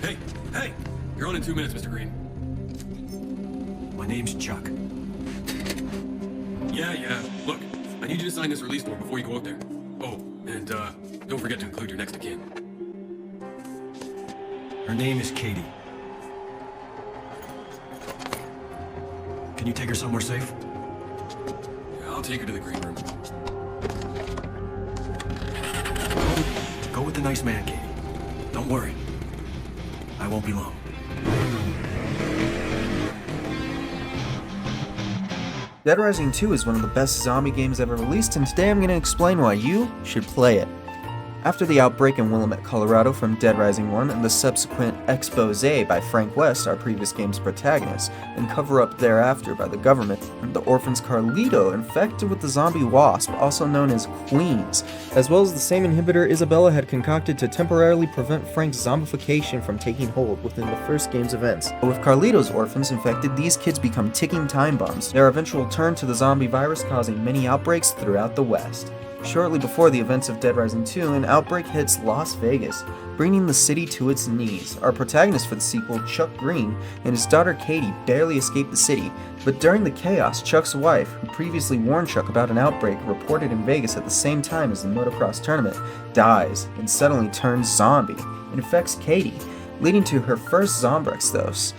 Hey, hey! You're on in 2 minutes, Mr. Green. My name's Chuck. Yeah. Look, I need you to sign this release form before you go out there. Oh, and, don't forget to include your next of kin. Her name is Katie. Can you take her somewhere safe? Yeah, I'll take her to the green room. Go with the nice man, Katie. Don't worry. I won't be long. Dead Rising 2 is one of the best zombie games ever released, and today I'm going to explain why you should play it. After the outbreak in Willamette, Colorado from Dead Rising 1 and the subsequent expose by Frank West, our previous game's protagonist, and cover-up thereafter by the government, the orphans Carlito infected with the zombie wasp, also known as Queens, as well as the same inhibitor Isabella had concocted to temporarily prevent Frank's zombification from taking hold within the first game's events. But with Carlito's orphans infected, these kids become ticking time bombs, their eventual turn to the zombie virus causing many outbreaks throughout the West. Shortly before the events of Dead Rising 2, an outbreak hits Las Vegas, bringing the city to its knees. Our protagonist for the sequel, Chuck Green, and his daughter Katie barely escape the city, but during the chaos, Chuck's wife, who previously warned Chuck about an outbreak reported in Vegas at the same time as the motocross tournament, dies and suddenly turns zombie and infects Katie, leading to her first Zombrex dose.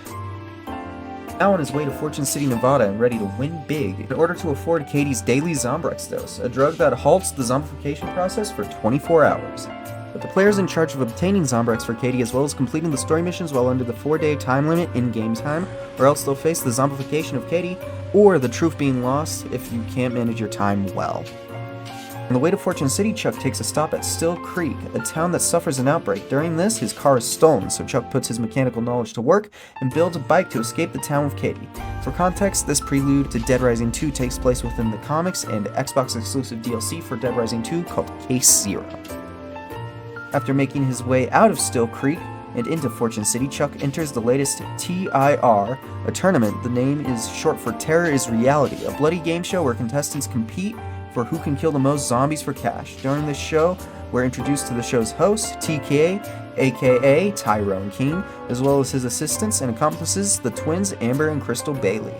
Now on his way to Fortune City, Nevada, and ready to win big in order to afford Katie's daily Zombrex dose, a drug that halts the zombification process for 24 hours. But the players in charge of obtaining Zombrex for Katie, as well as completing the story missions while under the 4-day time limit in game time, or else they'll face the zombification of Katie, or the truth being lost if you can't manage your time well. On the way to Fortune City, Chuck takes a stop at Still Creek, a town that suffers an outbreak. During this, his car is stolen, so Chuck puts his mechanical knowledge to work and builds a bike to escape the town with Katie. For context, this prelude to Dead Rising 2 takes place within the comics and Xbox exclusive DLC for Dead Rising 2 called Case Zero. After making his way out of Still Creek and into Fortune City, Chuck enters the latest TIR, a tournament. The name is short for Terror is Reality, a bloody game show where contestants compete for who can kill the most zombies for cash. During this show, we're introduced to the show's host, TK, aka Tyrone King, as well as his assistants and accomplices, the twins Amber and Crystal Bailey.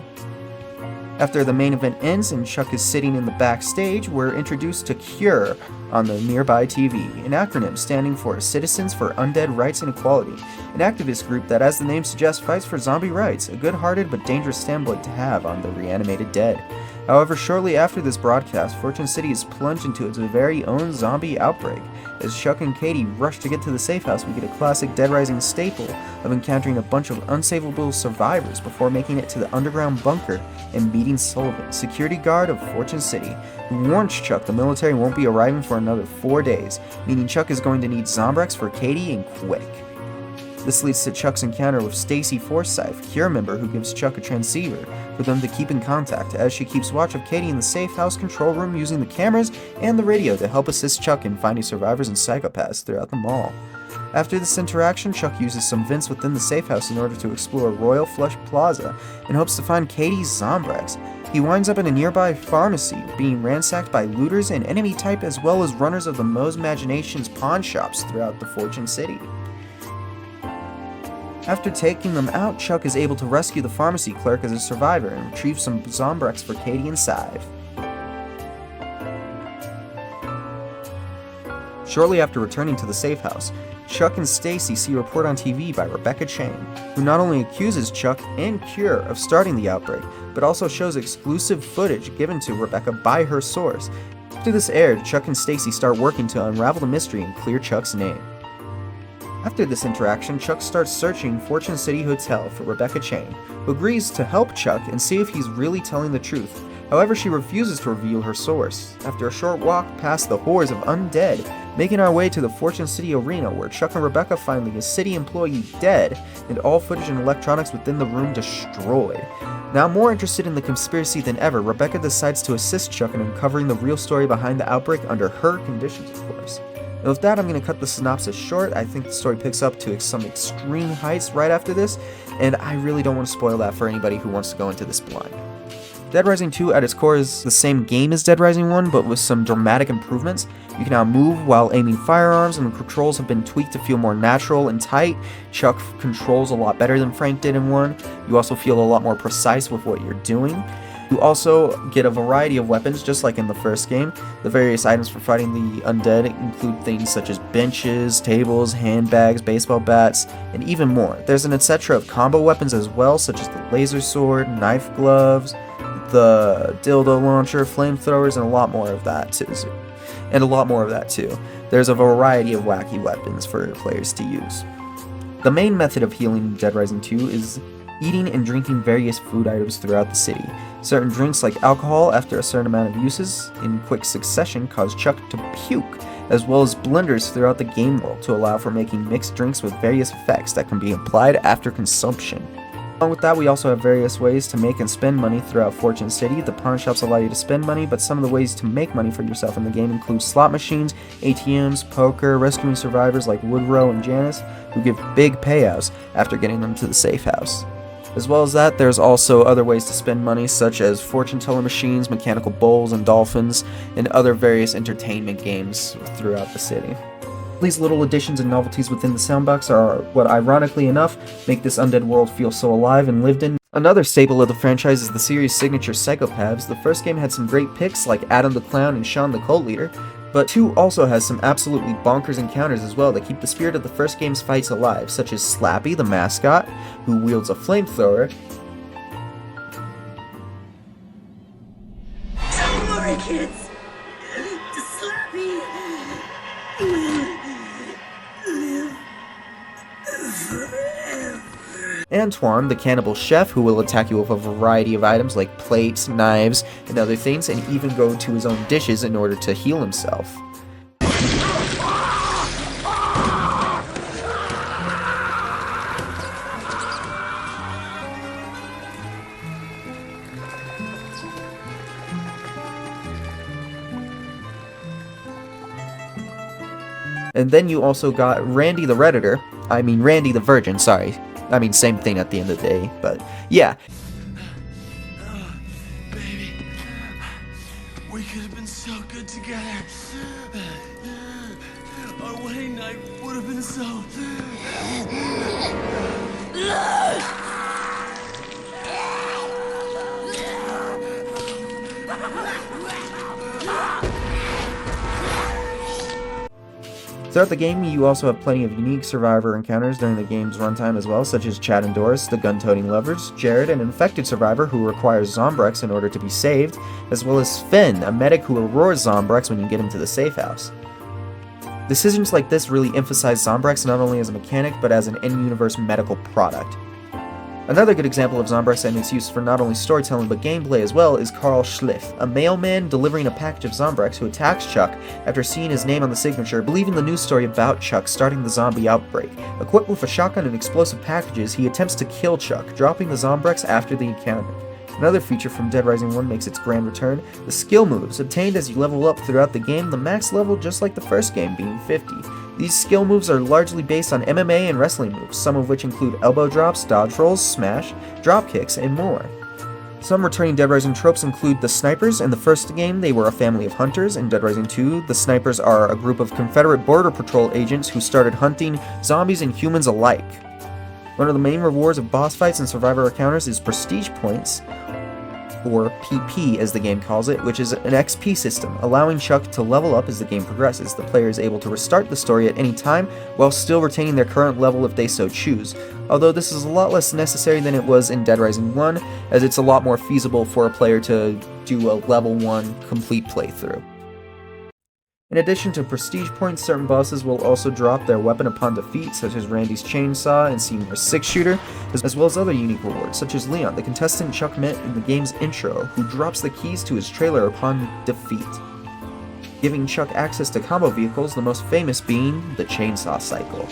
After the main event ends and Chuck is sitting in the backstage, we're introduced to CURE on the nearby TV, an acronym standing for Citizens for Undead Rights and Equality, an activist group that, as the name suggests, fights for zombie rights, a good-hearted but dangerous standpoint to have on the reanimated dead. However, shortly after this broadcast, Fortune City is plunged into its very own zombie outbreak. As Chuck and Katie rush to get to the safe house, we get a classic Dead Rising staple of encountering a bunch of unsavable survivors before making it to the underground bunker and meeting Sullivan, security guard of Fortune City, who warns Chuck the military won't be arriving for another 4 days, meaning Chuck is going to need Zombrex for Katie and quick. This leads to Chuck's encounter with Stacy Forsythe, CURE member who gives Chuck a transceiver for them to keep in contact as she keeps watch of Katie in the safe house control room using the cameras and the radio to help assist Chuck in finding survivors and psychopaths throughout the mall. After this interaction, Chuck uses some vents within the safe house in order to explore Royal Flush Plaza and hopes to find Katie's Zombrex. He winds up in a nearby pharmacy, being ransacked by looters and enemy type as well as runners of the Moe's Imagination's pawn shops throughout the Fortune City. After taking them out, Chuck is able to rescue the pharmacy clerk as a survivor and retrieve some Zombrex for Katie and Scythe. Shortly after returning to the safe house, Chuck and Stacy see a report on TV by Rebecca Chang, who not only accuses Chuck and CURE of starting the outbreak, but also shows exclusive footage given to Rebecca by her source. After this aired, Chuck and Stacy start working to unravel the mystery and clear Chuck's name. After this interaction, Chuck starts searching Fortune City Hotel for Rebecca Chang, who agrees to help Chuck and see if he's really telling the truth. However, she refuses to reveal her source. After a short walk past the hordes of undead, making our way to the Fortune City Arena, where Chuck and Rebecca find the city employee dead and all footage and electronics within the room destroyed. Now more interested in the conspiracy than ever, Rebecca decides to assist Chuck in uncovering the real story behind the outbreak under her conditions, of course. And with that, I'm going to cut the synopsis short. I think the story picks up to some extreme heights right after this, and I really don't want to spoil that for anybody who wants to go into this blind. Dead Rising 2 at its core is the same game as Dead Rising 1, but with some dramatic improvements. You can now move while aiming firearms, and the controls have been tweaked to feel more natural and tight. Chuck controls a lot better than Frank did in 1. You also feel a lot more precise with what you're doing. You also get a variety of weapons, just like in the first game. The various items for fighting the undead include things such as benches, tables, handbags, baseball bats, and even more. There's an etc. of combo weapons as well, such as the laser sword, knife gloves, the dildo launcher, flamethrowers, and a lot more of that too. There's a variety of wacky weapons for players to use. The main method of healing in Dead Rising 2 is eating and drinking various food items throughout the city. Certain drinks like alcohol, after a certain amount of uses in quick succession, cause Chuck to puke, as well as blenders throughout the game world to allow for making mixed drinks with various effects that can be applied after consumption. Along with that, we also have various ways to make and spend money throughout Fortune City. The pawn shops allow you to spend money, but some of the ways to make money for yourself in the game include slot machines, ATMs, poker, rescuing survivors like Woodrow and Janice, who give big payouts after getting them to the safe house. As well as that, there's also other ways to spend money, such as fortune teller machines, mechanical bowls and dolphins, and other various entertainment games throughout the city. These little additions and novelties within the soundbox are what, ironically enough, make this undead world feel so alive and lived in. Another staple of the franchise is the series' signature psychopaths. The first game had some great picks like Adam the Clown and Sean the Cult Leader, but 2 also has some absolutely bonkers encounters as well that keep the spirit of the first game's fights alive, such as Slappy the mascot, who wields a flamethrower. Don't worry, kids. Just Slappy. Antoine, the cannibal chef, who will attack you with a variety of items like plates, knives, and other things, and even go to his own dishes in order to heal himself. And then you also got Randy the Randy the Virgin, sorry. I mean, same thing at the end of the day, but yeah. Baby, we could have been so good together. Our wedding night would have been so... Throughout the game, you also have plenty of unique survivor encounters during the game's runtime as well, such as Chad and Doris, the gun-toting lovers, Jared, an infected survivor who requires Zombrex in order to be saved, as well as Finn, a medic who aurores Zombrex when you get him to the safe house. Decisions like this really emphasize Zombrex not only as a mechanic, but as an in-universe medical product. Another good example of Zombrex and its use for not only storytelling but gameplay as well is Carl Schliff, a mailman delivering a package of Zombrex who attacks Chuck after seeing his name on the signature, believing the news story about Chuck starting the zombie outbreak. Equipped with a shotgun and explosive packages, he attempts to kill Chuck, dropping the Zombrex after the encounter. Another feature from Dead Rising 1 makes its grand return, the skill moves, obtained as you level up throughout the game, the max level just like the first game being 50. These skill moves are largely based on MMA and wrestling moves, some of which include elbow drops, dodge rolls, smash, drop kicks, and more. Some returning Dead Rising tropes include the snipers. In the first game, they were a family of hunters. In Dead Rising 2, the snipers are a group of Confederate Border Patrol agents who started hunting zombies and humans alike. One of the main rewards of boss fights and survivor encounters is prestige points, or PP as the game calls it, which is an XP system, allowing Chuck to level up as the game progresses. The player is able to restart the story at any time, while still retaining their current level if they so choose, although this is a lot less necessary than it was in Dead Rising 1, as it's a lot more feasible for a player to do a level 1 complete playthrough. In addition to prestige points, certain bosses will also drop their weapon upon defeat, such as Randy's chainsaw and Seymour's 6-shooter, as well as other unique rewards, such as Leon, the contestant Chuck met in the game's intro, who drops the keys to his trailer upon defeat, giving Chuck access to combo vehicles, the most famous being the Chainsaw Cycle.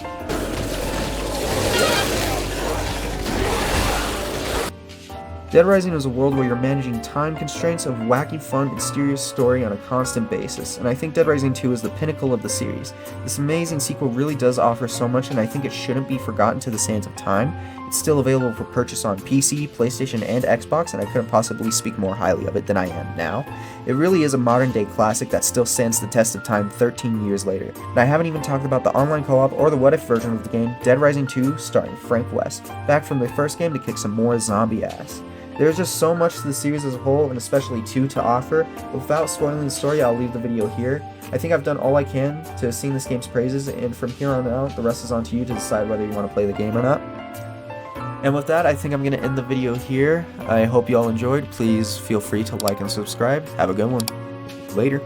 Dead Rising is a world where you're managing time constraints of wacky, fun, mysterious story on a constant basis, and I think Dead Rising 2 is the pinnacle of the series. This amazing sequel really does offer so much, and I think it shouldn't be forgotten to the sands of time. It's still available for purchase on PC, PlayStation, and Xbox, and I couldn't possibly speak more highly of it than I am now. It really is a modern-day classic that still stands the test of time 13 years later. And I haven't even talked about the online co-op or the what-if version of the game, Dead Rising 2, starring Frank West, back from the first game to kick some more zombie ass. There's just so much to the series as a whole, and especially 2 to offer. Without spoiling the story, I'll leave the video here. I think I've done all I can to sing this game's praises, and from here on out, the rest is on to you to decide whether you want to play the game or not. And with that, I think I'm going to end the video here. I hope you all enjoyed. Please feel free to like and subscribe. Have a good one. Later.